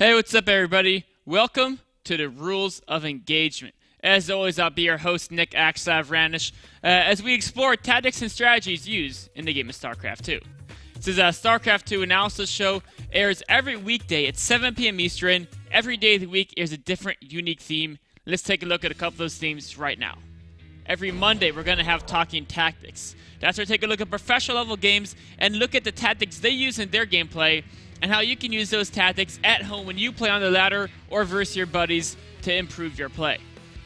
Hey, what's up, everybody? Welcome to the Rules of Engagement. As always, I'll be your host, Nick Axslav Ranish, as we explore tactics and strategies used in the game of Starcraft 2. This is a Starcraft 2 analysis show. Airs every weekday at 7 p.m. Eastern. Every day of the week is a different, unique theme. Let's take a look at a couple of those themes right now. Every Monday, we're going to have Talking Tactics. That's where we take a look at professional level games and look at the tactics they use in their gameplay and how you can use those tactics at home when you play on the ladder or versus your buddies to improve your play.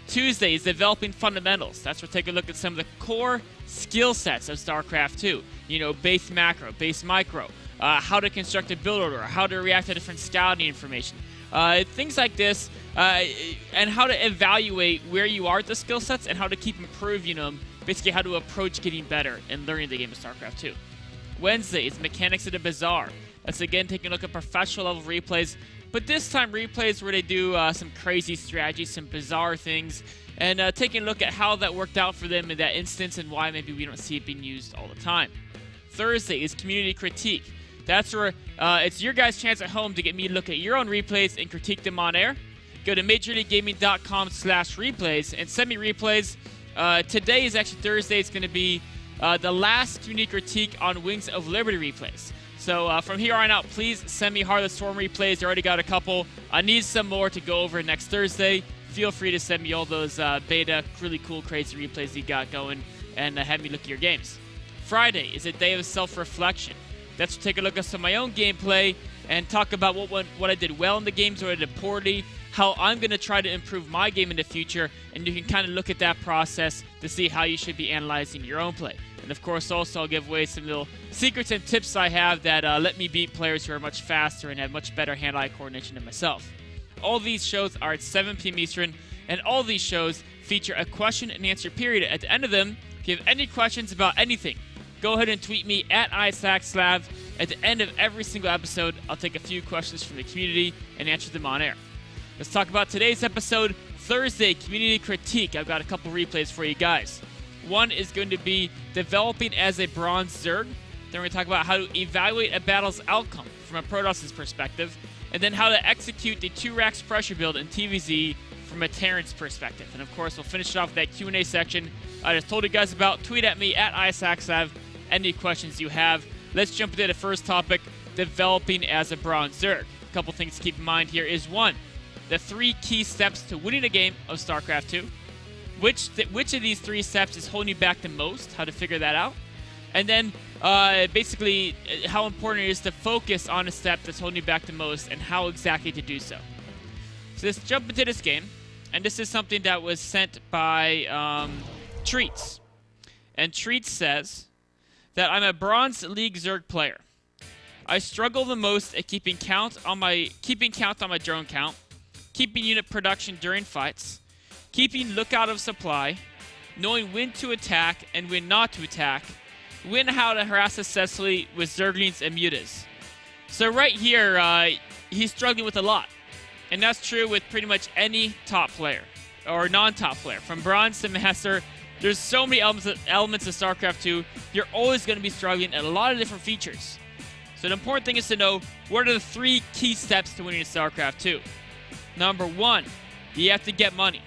Tuesday is Developing Fundamentals. That's where we take a look at some of the core skill sets of StarCraft 2. You know, base macro, base micro, how to construct a build order, how to react to different scouting information. Things like this, and how to evaluate where you are at the skill sets and how to keep improving them, basically how to approach getting better and learning the game of StarCraft 2. Wednesday is Mechanics of the Bizarre. That's again taking a look at professional level replays, but this time replays where they do some crazy strategies, some bizarre things, and taking a look at how that worked out for them in that instance and why maybe we don't see it being used all the time. Thursday is Community Critique. That's where it's your guys' chance at home to get me to look at your own replays and critique them on air. Go to majorleaguegaming.com/replays and send me replays. Today is actually Thursday. It's going to be the last community critique on Wings of Liberty replays. So from here on out, please send me Heart of the Storm replays. I already got a couple. I need some more to go over next Thursday. Feel free to send me all those beta, really cool, crazy replays you got going and have me look at your games. Friday is a day of self-reflection. That's to take a look at some of my own gameplay and talk about what I did well in the games, what I did poorly, how I'm going to try to improve my game in the future, and you can kind of look at that process to see how you should be analyzing your own play. And of course, also I'll give away some little secrets and tips I have that let me beat players who are much faster and have much better hand-eye coordination than myself. All these shows are at 7 p.m. Eastern, and all these shows feature a question and answer period. At the end of them, if you have any questions about anything, go ahead and tweet me at axslav. At the end of every single episode, I'll take a few questions from the community and answer them on air. Let's talk about today's episode, Thursday Community Critique. I've got a couple replays for you guys. One is going to be Developing as a Bronze Zerg. Then we're going to talk about how to evaluate a battle's outcome from a Protoss's perspective. And then how to execute the 2 racks pressure build in TVZ from a Terran's perspective. And of course, we'll finish it off with that Q&A section I just told you guys about. Tweet at me at axslav any questions you have. Let's jump into the first topic, Developing as a Bronze Zerg. A couple things to keep in mind here is 1, the 3 key steps to winning a game of StarCraft 2. Which of these 3 steps is holding you back the most, how to figure that out. And then basically how important it is to focus on a step that's holding you back the most and how exactly to do so. So let's jump into this game. And this is something that was sent by Treats. And Treats says that I'm a Bronze League Zerg player. I struggle the most at keeping count on my drone count, keeping unit production during fights, keeping lookout of supply, knowing when to attack and when not to attack, when how to harass successfully with Zerglings and Mutas. So right here, he's struggling with a lot. And that's true with pretty much any top player, or non-top player. From Bronze to Master, there's so many elements of StarCraft 2, you're always going to be struggling at a lot of different features. So the important thing is to know, what are the 3 key steps to winning in StarCraft 2? Number 1, you have to get money.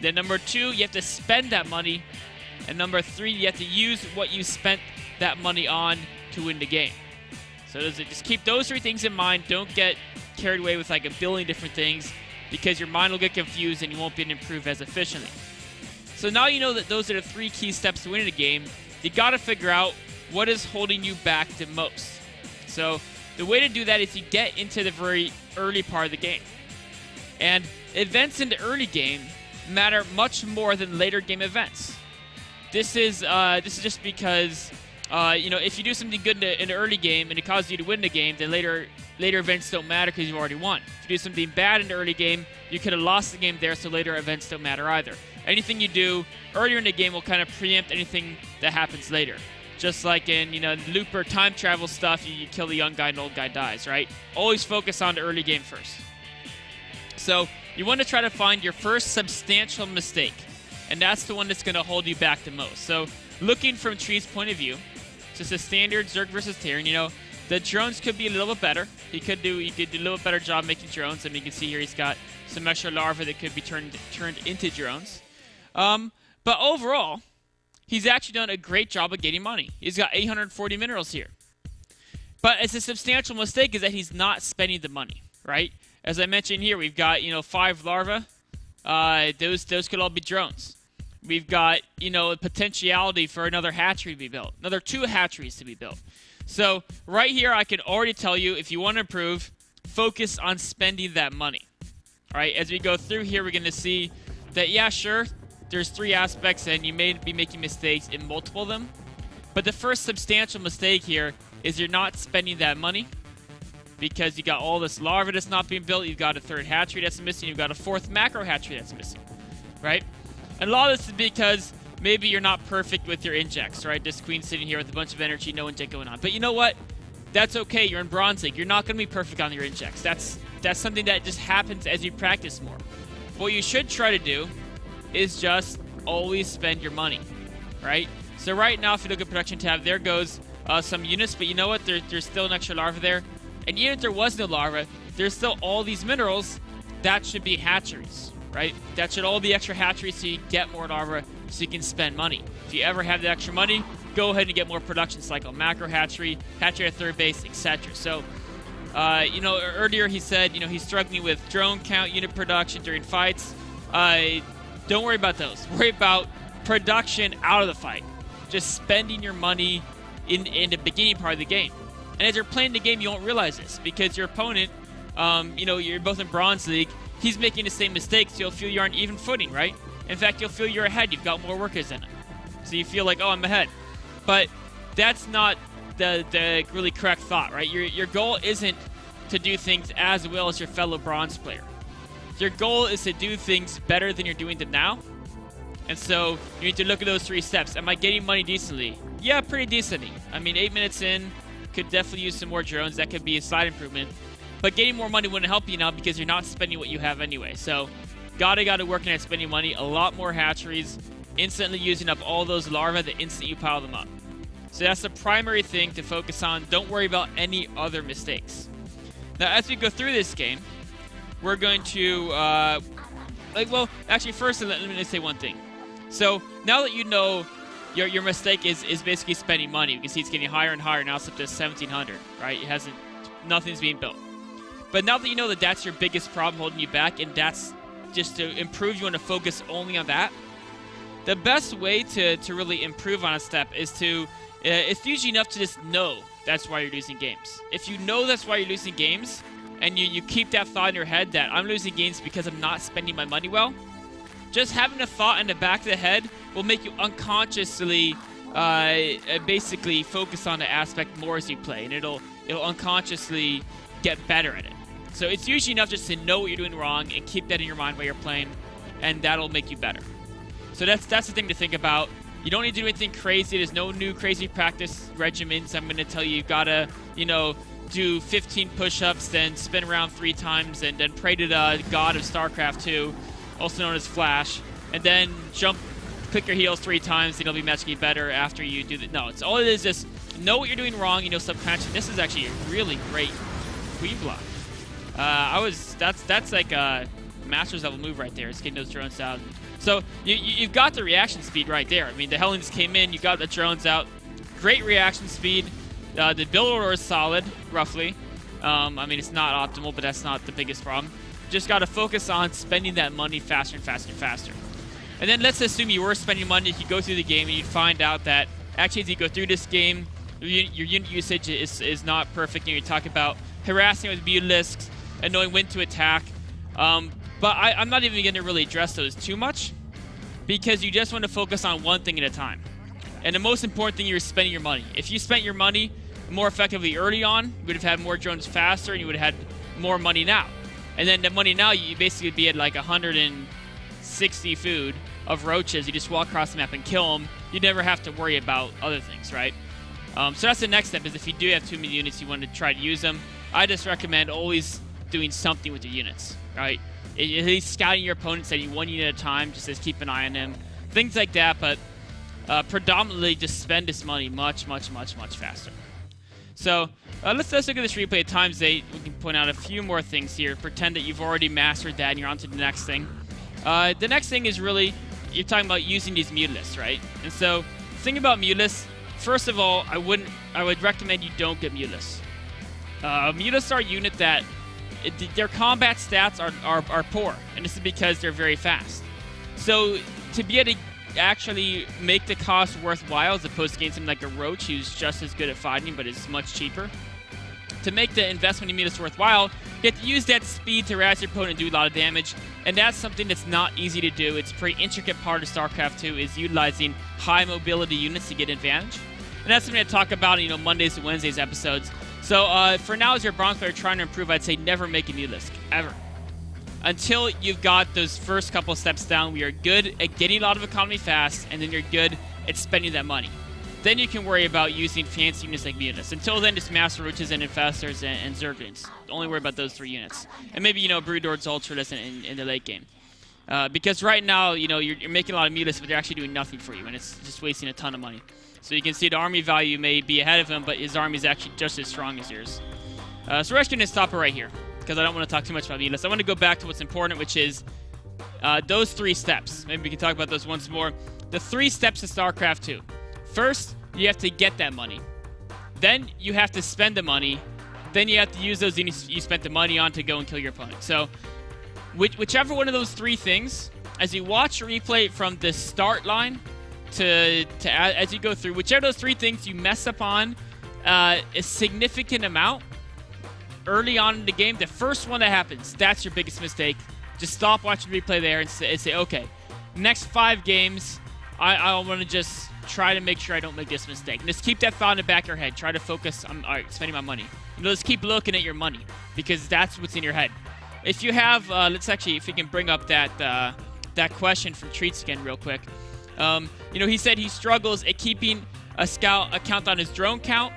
Then number 2, you have to spend that money. And number 3, you have to use what you spent that money on to win the game. So just keep those 3 things in mind. Don't get carried away with like a billion different things, because your mind will get confused and you won't be able to improve as efficiently. So now you know that those are the 3 key steps to winning a game. You got to figure out what is holding you back the most. So the way to do that is you get into the very early part of the game. And events in the early game matter much more than later game events. This is just because you know, if you do something good in the early game and it causes you to win the game, then later events don't matter because you've already won. If you do something bad in the early game, you could have lost the game there, so later events don't matter either. Anything you do earlier in the game will kind of preempt anything that happens later. Just like in, you know, looper time travel stuff, you kill the young guy and the old guy dies, right? Always focus on the early game first. So you want to try to find your first substantial mistake, and that's the one that's going to hold you back the most. So looking from Tree's point of view, just a standard Zerg versus Terran, you know, The drones could be a little bit better. He could do a little bit better job making drones. I mean, you can see here he's got some extra larvae that could be turned into drones. But overall, he's actually done a great job of getting money. He's got 840 minerals here. But it's a substantial mistake is that he's not spending the money, right? As I mentioned here, we've got, 5 larvae. Those could all be drones. We've got, potentiality for another hatchery to be built. Another 2 hatcheries to be built. So right here, I can already tell you, if you want to improve, focus on spending that money. All right, as we go through here, we're going to see that, yeah, sure, there's 3 aspects, and you may be making mistakes in multiple of them. But the first substantial mistake here is you're not spending that money because you got all this larva that's not being built. You've got a 3rd hatchery that's missing. You've got a 4th macro hatchery that's missing, right? And a lot of this is because maybe you're not perfect with your injects, right? This queen sitting here with a bunch of energy, no inject going on. But you know what? That's okay. You're in Bronze League. You're not going to be perfect on your injects. That's something that just happens as you practice more. What you should try to do is just always spend your money, right? So right now, if you look at production tab, there goes some units. But you know what? There's still an extra larva there. And even if there was no larva, there's still all these minerals. That should be hatcheries, right? That should all be extra hatcheries so you get more larva so you can spend money. If you ever have the extra money, go ahead and get more production cycle. Macro hatchery, hatchery at 3rd base, etc. So, earlier he said, he's struggling with drone count, unit production during fights. Don't worry about those. Worry about production out of the fight. Just spending your money in the beginning part of the game. And as you're playing the game, you won't realize this because your opponent, you're both in Bronze League. He's making the same mistakes. You'll feel you're on even footing, right? In fact, you'll feel you're ahead. You've got more workers in it. So you feel like, oh, I'm ahead. But that's not the really correct thought, right? Your goal isn't to do things as well as your fellow bronze player. Your goal is to do things better than you're doing them now. And so you need to look at those 3 steps. Am I getting money decently? Yeah, pretty decently. I mean, 8 minutes in, could definitely use some more drones. That could be a slight improvement. But getting more money wouldn't help you now because you're not spending what you have anyway. So gotta working at spending money. A lot more hatcheries. Instantly using up all those larvae the instant you pile them up. So that's the primary thing to focus on. Don't worry about any other mistakes. Now, as we go through this game, we're going to, first let me say one thing. So now that you know your mistake is basically spending money, you can see it's getting higher and higher. Now it's up to 1,700, right? Nothing's being built. But now that you know that that's your biggest problem holding you back, and that's just to improve, you want to focus only on that. The best way to really improve on a step is it's usually enough to just know that's why you're losing games. If you know that's why you're losing games, and you keep that thought in your head that I'm losing games because I'm not spending my money well, just having a thought in the back of the head will make you unconsciously basically focus on the aspect more as you play, and it'll unconsciously get better at it. So it's usually enough just to know what you're doing wrong and keep that in your mind while you're playing, and that'll make you better. So that's the thing to think about. You don't need to do anything crazy. There's no new crazy practice regimens. I'm going to tell you, you gotta, do 15 push-ups, then spin around 3 times, and then pray to the god of Starcraft 2, also known as Flash, and then click your heels 3 times, and you'll be magically better after you do that. No, it's all it is. Just know what you're doing wrong. Subconscious. This is actually a really great queen block. That's like a master's level move right there. It's getting those drones out. So you've got the reaction speed right there. I mean, the Hellions came in, you got the drones out. Great reaction speed. The build order is solid, roughly. I mean, it's not optimal, but that's not the biggest problem. Just got to focus on spending that money faster and faster and faster. And then let's assume you were spending money. You go through the game and you'd find out that actually as you go through this game, your unit usage is not perfect. And you're talking about harassing with mutilisks and knowing when to attack. But I'm not even going to really address those too much because you just want to focus on one thing at a time. And the most important thing is spending your money. If you spent your money more effectively early on, you would have had more drones faster and you would have had more money now. And then the money now, you basically be at like 160 food of roaches. You just walk across the map and kill them. You never have to worry about other things, right? So that's the next step, is if you do have too many units, you want to try to use them. I just recommend always doing something with your units, right? At least scouting your opponent, setting 1 unit at a time, just as keep an eye on them. Things like that, but predominantly just spend this money much, much, much, much faster. So let's look at this replay at times 8. We can point out a few more things here. Pretend that you've already mastered that and you're on to the next thing. The next thing is really, you're talking about using these mutalists, right? And so the thing about mutalists, first of all, I would recommend you don't get mutalists. Mutalists are a unit that their combat stats are poor, and this is because they're very fast. So to be able to actually make the cost worthwhile, as opposed to getting something like a Roach who's just as good at fighting but is much cheaper, to make the investment in mutalists worthwhile, you have to use that speed to harass your opponent and do a lot of damage, and that's something that's not easy to do. It's a pretty intricate part of StarCraft 2 is utilizing high mobility units to get advantage, and that's something I talk about in Mondays and Wednesdays episodes. So for now, as your bronze player trying to improve, I'd say never make a mutalist, ever. Until you've got those first couple steps down, where you're good at getting a lot of economy fast, and then you're good at spending that money. Then you can worry about using fancy units like mutalists. Until then, just Master Roaches and Infestors and Zerglings. Only worry about those 3 units. And maybe, Broodlords, Ultralists in the late game. Because right now, you're making a lot of mutalists, but they're actually doing nothing for you, and it's just wasting a ton of money. So you can see the army value may be ahead of him, but his army is actually just as strong as yours. So we're actually going to stop it right here, because I don't want to talk too much about mutalists. I want to go back to what's important, which is those 3 steps. Maybe we can talk about those once more. The 3 steps to StarCraft 2. First, you have to get that money. Then you have to spend the money. Then you have to use those units you spent the money on to go and kill your opponent. So whichever one of those 3 things, as you watch a replay from the start line as you go through, whichever of those 3 things you mess up on a significant amount early on in the game, the first one that happens, that's your biggest mistake. Just stop watching the replay there and say, okay, next 5 games, I want to just try to make sure I don't make this mistake. And just keep that thought in the back of your head. Try to focus on, all right, spending my money. Just keep looking at your money, because that's what's in your head. If you have, if we can bring up that question from Treats again real quick. He said he struggles at keeping a count on his drone count,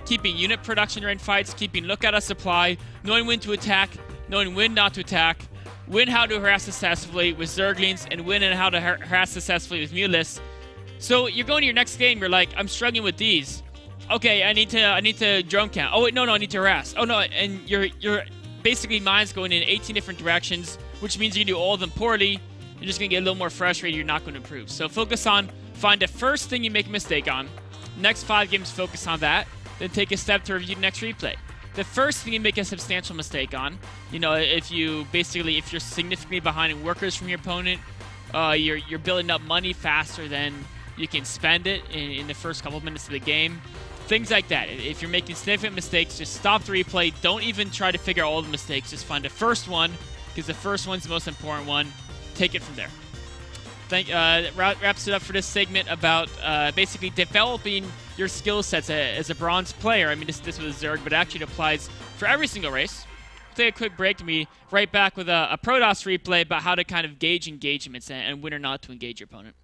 keeping unit production during fights, keeping lookout of supply, knowing when to attack, knowing when not to attack, when how to harass successfully with Zerglings, and when and how to harass successfully with mutalists. So you're going to your next game, you're like, I'm struggling with these. Okay, I need to drone count. Oh wait, no, I need to harass. Oh no, and you're basically mind's going in 18 different directions, which means you do all of them poorly. You're just gonna get a little more frustrated. You're not going to improve. So focus on, find the first thing you make a mistake on. Next 5 games, focus on that. Then take a step to review the next replay. The first thing you make a substantial mistake on, if you're significantly behind in workers from your opponent, you're building up money faster than you can spend it in the first couple of minutes of the game. Things like that. If you're making significant mistakes, just stop the replay. Don't even try to figure out all the mistakes. Just find the first one, because the first one's the most important one. Take it from there. That wraps it up for this segment about basically developing your skill sets as a bronze player. I mean, this was Zerg, but actually it applies for every single race. We'll take a quick break and be right back with a Protoss replay about how to kind of gauge engagements and when or not to engage your opponent.